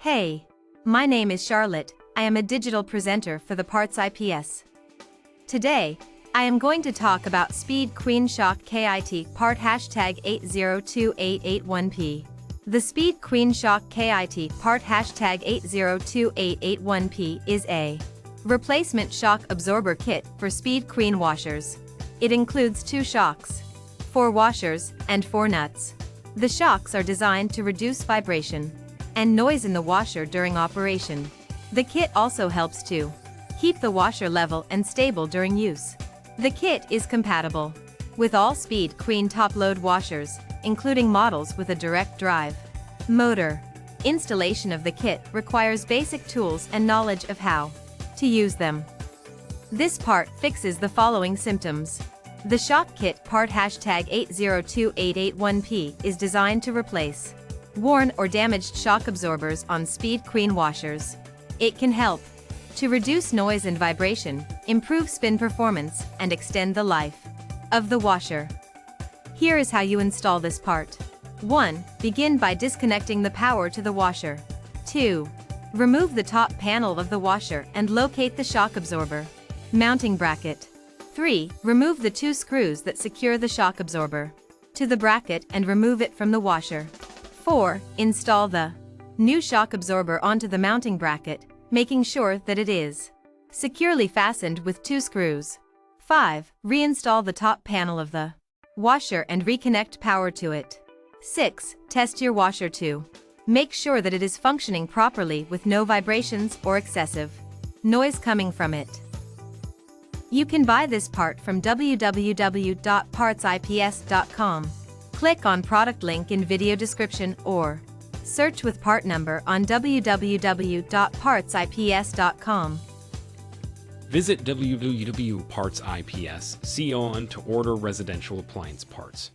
Hey, my name is Charlotte. I am a digital presenter for the PartsIPS. Today, I am going to talk about Speed Queen Shock KIT part #8028881P. The Speed Queen Shock KIT part #8028881P is a replacement shock absorber kit for Speed Queen washers. It includes 2 shocks, 4 washers, and 4 nuts. The shocks are designed to reduce vibration and noise in the washer during operation. The kit also helps to keep the washer level and stable during use. The kit is compatible with all Speed Queen top-load washers, including models with a direct drive motor. Installation of the kit requires basic tools and knowledge of how to use them. This part fixes the following symptoms. The shock kit part #8028881P is designed to replace worn or damaged shock absorbers on Speed Queen washers. It can help to reduce noise and vibration, improve spin performance, and extend the life of the washer. Here is how you install this part. 1. Begin by disconnecting the power to the washer. 2. Remove the top panel of the washer and locate the shock absorber mounting bracket. 3. Remove the 2 screws that secure the shock absorber to the bracket and remove it from the washer. 4. Install the new shock absorber onto the mounting bracket, making sure that it is securely fastened with 2 screws. 5. Reinstall the top panel of the washer and reconnect power to it. 6. Test your washer to make sure that it is functioning properly with no vibrations or excessive noise coming from it. You can buy this part from www.partsips.com. Click on product link in video description or search with part number on www.partsips.com. Visit www.partsips.com to order residential appliance parts.